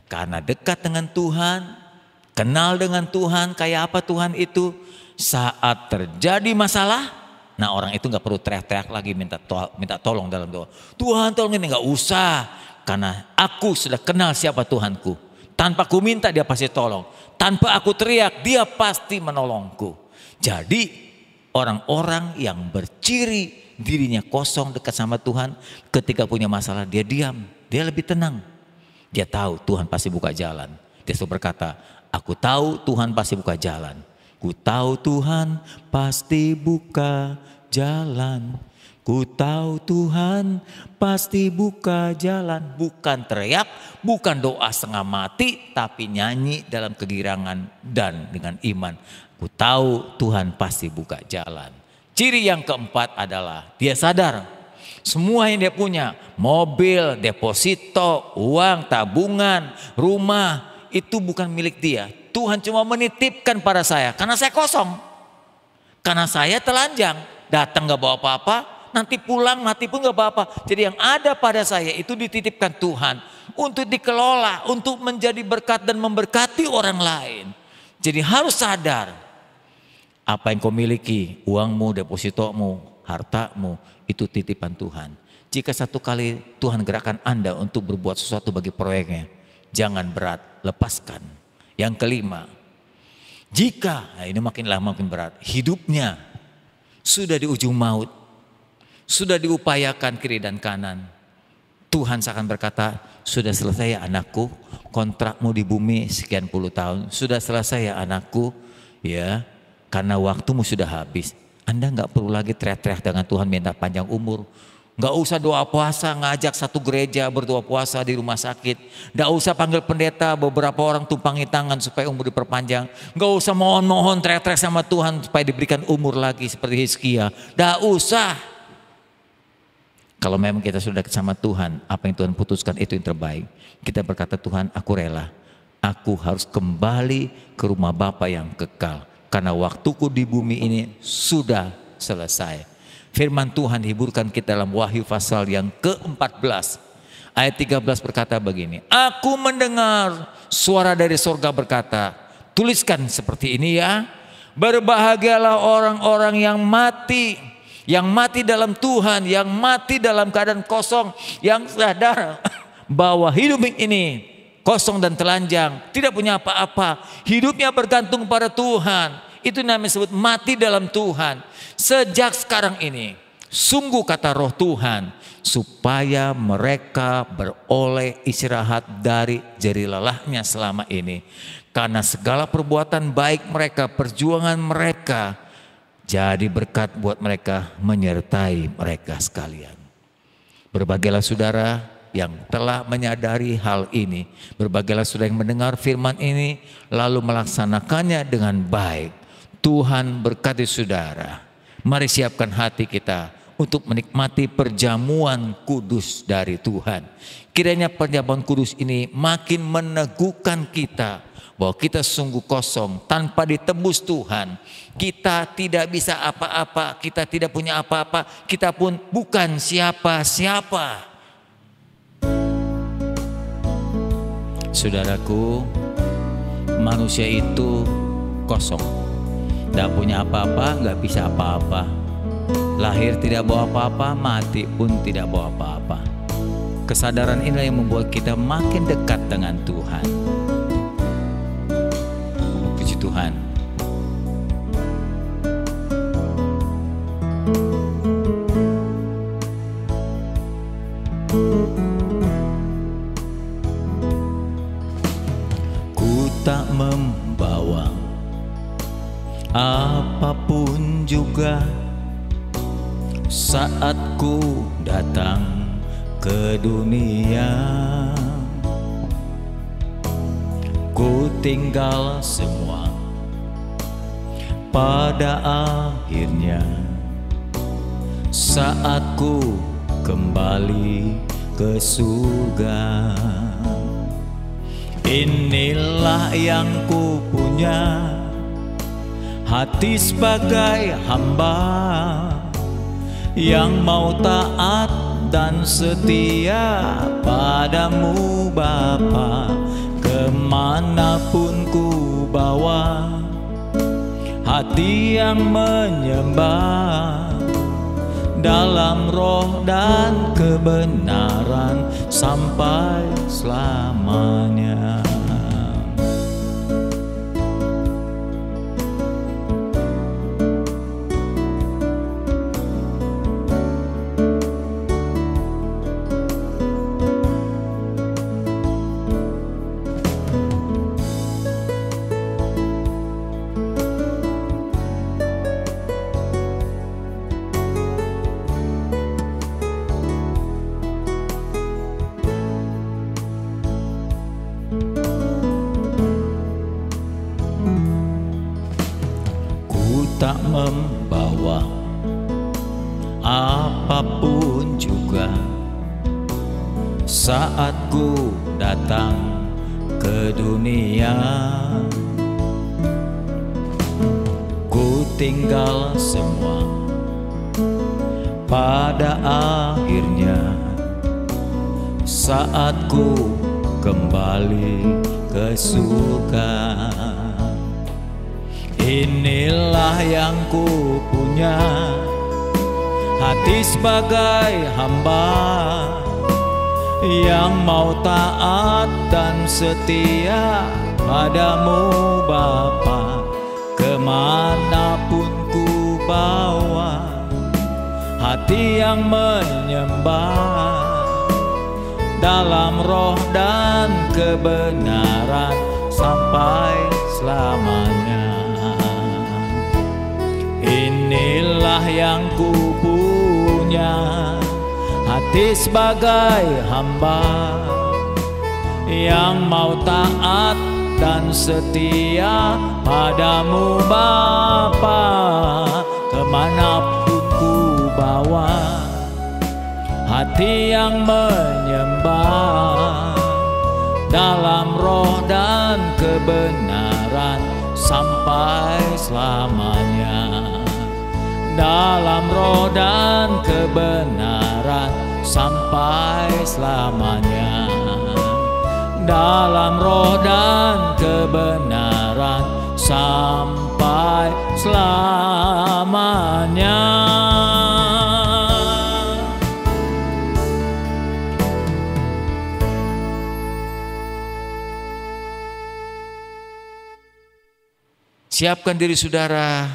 karena dekat dengan Tuhan, kenal dengan Tuhan, kayak apa Tuhan itu, saat terjadi masalah, nah orang itu nggak perlu teriak-teriak lagi minta tolong dalam doa. Tuhan tolong ini, nggak usah, karena aku sudah kenal siapa Tuhanku. Tanpa aku minta dia pasti tolong, tanpa aku teriak dia pasti menolongku. Jadi orang-orang yang berciri dirinya kosong dekat sama Tuhan, ketika punya masalah dia diam, dia lebih tenang. Dia tahu Tuhan pasti buka jalan. Dia selalu berkata, aku tahu Tuhan pasti buka jalan. Ku tahu Tuhan pasti buka jalan. Ku tahu Tuhan pasti buka jalan. Bukan teriak, bukan doa setengah mati, tapi nyanyi dalam kegirangan dan dengan iman. Ku tahu Tuhan pasti buka jalan. Ciri yang keempat adalah dia sadar semua yang dia punya, mobil, deposito, uang, tabungan, rumah, itu bukan milik dia. Tuhan cuma menitipkan pada saya karena saya kosong. Karena saya telanjang, datang gak bawa apa-apa, nanti pulang mati pun gak apa-apa. Jadi yang ada pada saya itu dititipkan Tuhan untuk dikelola, untuk menjadi berkat dan memberkati orang lain. Jadi harus sadar, apa yang kau miliki, uangmu, depositomu, hartamu, itu titipan Tuhan. Jika satu kali Tuhan gerakan Anda untuk berbuat sesuatu bagi proyeknya, jangan berat, lepaskan. Yang kelima, jika, nah ini makin lama makin berat, hidupnya sudah di ujung maut, sudah diupayakan kiri dan kanan, Tuhan akan berkata, sudah selesai ya anakku, kontrakmu di bumi sekian puluh tahun, sudah selesai ya anakku, ya, karena waktumu sudah habis. Anda nggak perlu lagi teriak-teriak dengan Tuhan minta panjang umur. Nggak usah doa puasa, ngajak satu gereja berdoa puasa di rumah sakit. Nggak usah panggil pendeta, beberapa orang tumpangi tangan supaya umur diperpanjang. Nggak usah mohon-mohon teriak-teriak sama Tuhan supaya diberikan umur lagi seperti Hizkia. Nggak usah. Kalau memang kita sudah dekat sama Tuhan, apa yang Tuhan putuskan itu yang terbaik. Kita berkata, Tuhan aku rela, aku harus kembali ke rumah Bapa yang kekal. Karena waktuku di bumi ini sudah selesai. Firman Tuhan hiburkan kita dalam Wahyu pasal yang ke-14. Ayat 13 berkata begini. Aku mendengar suara dari sorga berkata, tuliskan seperti ini ya. Berbahagialah orang-orang yang mati. Yang mati dalam Tuhan, yang mati dalam keadaan kosong, yang sadar bahwa hidup ini kosong dan telanjang, tidak punya apa-apa, hidupnya bergantung pada Tuhan. Itu namanya disebut mati dalam Tuhan. Sejak sekarang ini, sungguh kata Roh Tuhan, supaya mereka beroleh istirahat dari jerih lelahnya selama ini. Karena segala perbuatan baik mereka, perjuangan mereka, jadi berkat buat mereka, menyertai mereka sekalian. Berbahagialah saudara yang telah menyadari hal ini. Berbahagialah saudara yang mendengar firman ini lalu melaksanakannya dengan baik. Tuhan berkati saudara. Mari siapkan hati kita untuk menikmati perjamuan kudus dari Tuhan. Kiranya perjamuan kudus ini makin meneguhkan kita bahwa kita sungguh kosong tanpa ditebus Tuhan. Kita tidak bisa apa-apa, kita tidak punya apa-apa, kita pun bukan siapa-siapa. Saudaraku, manusia itu kosong, tidak punya apa-apa, nggak bisa apa-apa. Lahir tidak bawa apa-apa, mati pun tidak bawa apa-apa. Kesadaran inilah yang membuat kita makin dekat dengan Tuhan. Puji Tuhan. Ku tak membawa apapun juga saat ku datang ke dunia. Ku tinggal semua pada akhirnya saat ku kembali ke surga. Inilah yang ku punya, hati sebagai hamba yang mau taat dan setia padamu Bapa. Kemanapun ku bawa, hati yang menyembah dalam roh dan kebenaran sampai selamanya. Tak membawa apapun juga saat ku datang ke dunia. Ku tinggal semua pada akhirnya saat ku kembali ke surga. Inilah yang ku punya, hati sebagai hamba yang mau taat dan setia padamu Bapa. Kemanapun ku bawa, hati yang menyembah dalam roh dan kebenaran sampai selamanya. Inilah yang ku punya, hati sebagai hamba yang mau taat dan setia padamu Bapa. Kemanapun ku bawa, hati yang menyembah dalam roh dan kebenaran sampai selamanya. Dalam roh dan kebenaran sampai selamanya. Dalam roh dan kebenaran sampai selamanya. Siapkan diri saudara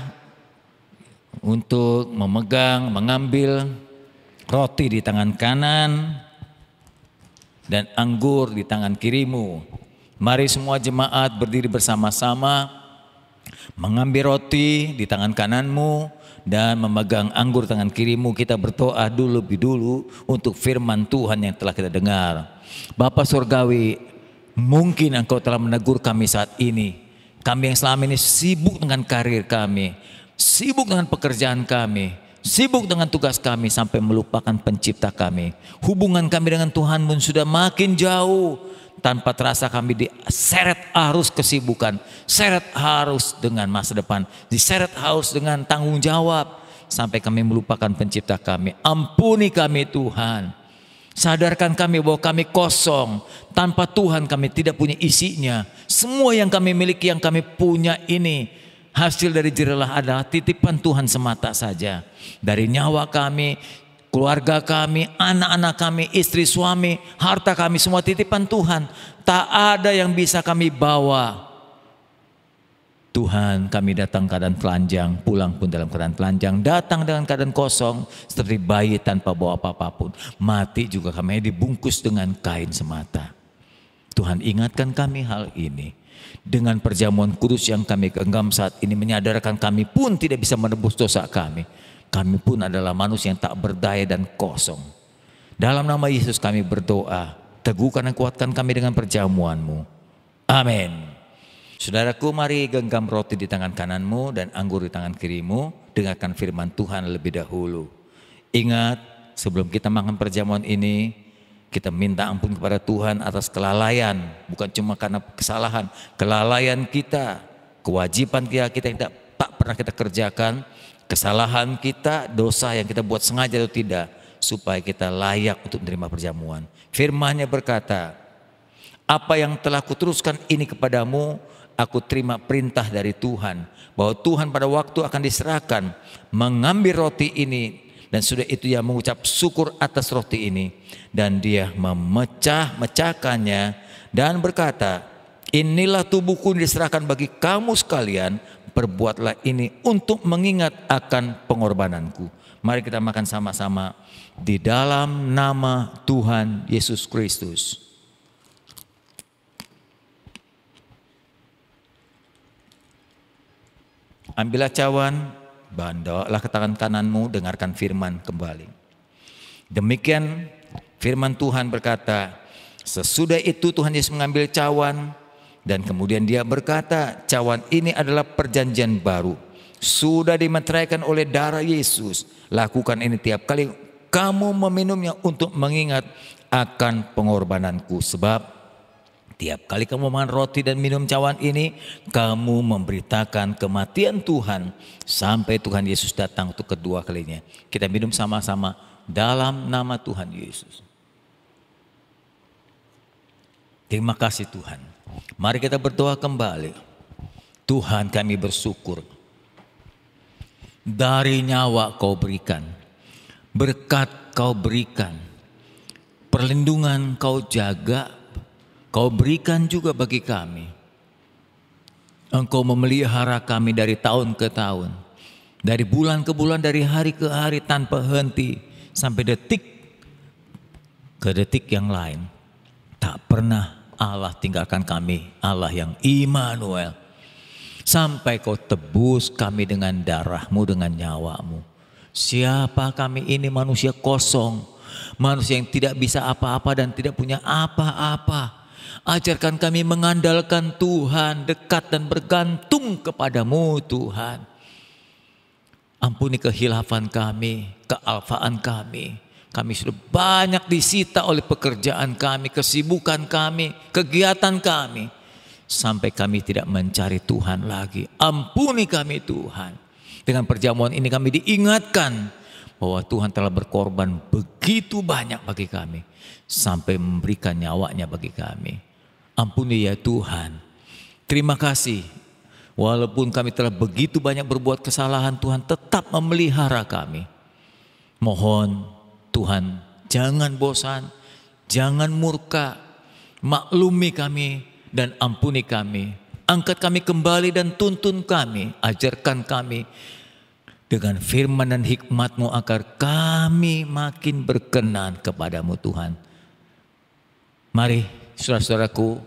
untuk mengambil roti di tangan kanan dan anggur di tangan kirimu. Mari semua jemaat berdiri bersama-sama, mengambil roti di tangan kananmu dan memegang anggur tangan kirimu. Kita berdoa lebih dulu untuk firman Tuhan yang telah kita dengar. Bapa Surgawi, mungkin Engkau telah menegur kami saat ini. Kami yang selama ini sibuk dengan karir kami, sibuk dengan pekerjaan kami, sibuk dengan tugas kami sampai melupakan pencipta kami. Hubungan kami dengan Tuhan pun sudah makin jauh. Tanpa terasa kami diseret arus kesibukan, seret arus dengan masa depan, diseret arus dengan tanggung jawab. Sampai kami melupakan pencipta kami. Ampuni kami Tuhan. Sadarkan kami bahwa kami kosong. Tanpa Tuhan kami tidak punya isinya. Semua yang kami miliki, yang kami punya ini hasil dari jerih adalah titipan Tuhan semata saja. Dari nyawa kami, keluarga kami, anak-anak kami, istri, suami, harta kami, semua titipan Tuhan. Tak ada yang bisa kami bawa. Tuhan, kami datang keadaan telanjang, pulang pun dalam keadaan telanjang, datang dengan keadaan kosong, seperti bayi tanpa bawa apa-apapun. Mati juga kami dibungkus dengan kain semata. Tuhan, ingatkan kami hal ini. Dengan perjamuan kudus yang kami genggam saat ini, menyadarkan kami pun tidak bisa menebus dosa kami. Kami pun adalah manusia yang tak berdaya dan kosong. Dalam nama Yesus kami berdoa, teguhkan dan kuatkan kami dengan perjamuan-Mu. Amin. Saudaraku, mari genggam roti di tangan kananmu dan anggur di tangan kirimu. Dengarkan firman Tuhan lebih dahulu. Ingat, sebelum kita makan perjamuan ini, kita minta ampun kepada Tuhan atas kelalaian. Bukan cuma karena kesalahan, kelalaian kita, kewajiban kita yang tak pernah kita kerjakan, kesalahan kita, dosa yang kita buat sengaja atau tidak, supaya kita layak untuk menerima perjamuan. Firman-Nya berkata, apa yang telah kuteruskan ini kepadamu, aku terima perintah dari Tuhan, bahwa Tuhan pada waktu akan diserahkan mengambil roti ini, dan sudah itu ia mengucap syukur atas roti ini, dan dia memecahkannya dan berkata, inilah tubuhku diserahkan bagi kamu sekalian, perbuatlah ini untuk mengingat akan pengorbananku. Mari kita makan sama-sama di dalam nama Tuhan Yesus Kristus. Ambillah cawan, bawalah ke tangan kananmu, dengarkan firman kembali. Demikian firman Tuhan berkata, sesudah itu Tuhan Yesus mengambil cawan, dan kemudian dia berkata, cawan ini adalah perjanjian baru, sudah dimeteraikan oleh darah Yesus. Lakukan ini tiap kali kamu meminumnya untuk mengingat akan pengorbananku. Sebab tiap kali kamu makan roti dan minum cawan ini, kamu memberitakan kematian Tuhan sampai Tuhan Yesus datang untuk kedua kalinya. Kita minum sama-sama dalam nama Tuhan Yesus. Terima kasih Tuhan. Mari kita berdoa kembali. Tuhan, kami bersyukur. Dari nyawa Kau berikan, berkat Kau berikan, perlindungan Kau jaga, Kau berikan juga bagi kami. Engkau memelihara kami dari tahun ke tahun, dari bulan ke bulan, dari hari ke hari tanpa henti, sampai detik ke detik yang lain. Tak pernah Allah tinggalkan kami, Allah yang Immanuel. Sampai Kau tebus kami dengan darah-Mu, dengan nyawa-Mu. Siapa kami ini? Manusia kosong, manusia yang tidak bisa apa-apa dan tidak punya apa-apa. Ajarkan kami mengandalkan Tuhan, dekat dan bergantung kepadamu Tuhan. Ampuni kehilafan kami, kealfaan kami. Kami sudah banyak disita oleh pekerjaan kami, kesibukan kami, kegiatan kami. Sampai kami tidak mencari Tuhan lagi. Ampuni kami Tuhan. Dengan perjamuan ini kami diingatkan bahwa Tuhan telah berkorban begitu banyak bagi kami. Sampai memberikan nyawanya bagi kami. Ampuni ya Tuhan. Terima kasih. Walaupun kami telah begitu banyak berbuat kesalahan, Tuhan tetap memelihara kami. Mohon Tuhan, jangan bosan, jangan murka. Maklumi kami dan ampuni kami. Angkat kami kembali dan tuntun kami. Ajarkan kami dengan firman dan hikmat-Mu agar kami makin berkenan kepadamu Tuhan. Mari saudara-saudaraku,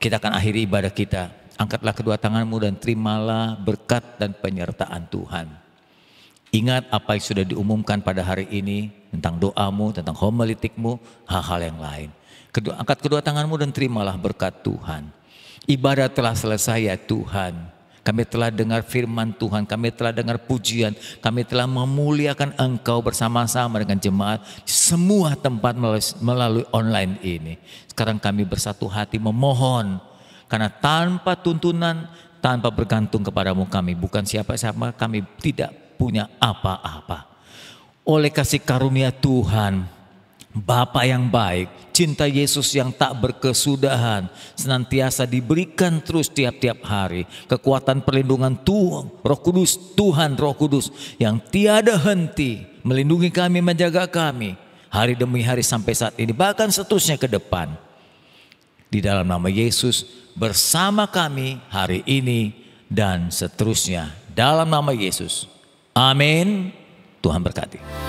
kita akan akhiri ibadah kita. Angkatlah kedua tanganmu dan terimalah berkat dan penyertaan Tuhan. Ingat apa yang sudah diumumkan pada hari ini tentang doamu, tentang homiletikmu, hal-hal yang lain. Angkat kedua tanganmu dan terimalah berkat Tuhan. Ibadah telah selesai ya Tuhan. kami telah dengar firman Tuhan, kami telah dengar pujian, kami telah memuliakan Engkau bersama-sama dengan jemaat semua tempat melalui online ini. Sekarang kami bersatu hati memohon, karena tanpa tuntunan, tanpa bergantung kepadamu kami bukan siapa-siapa, kami tidak punya apa-apa. Oleh kasih karunia Tuhan, Bapa yang baik, cinta Yesus yang tak berkesudahan, senantiasa diberikan terus tiap-tiap hari. Kekuatan perlindungan Tuhan, Roh Kudus, Tuhan Roh Kudus yang tiada henti melindungi kami, menjaga kami hari demi hari sampai saat ini, bahkan seterusnya ke depan. Di dalam nama Yesus bersama kami hari ini dan seterusnya. Dalam nama Yesus. Amin. Tuhan berkati.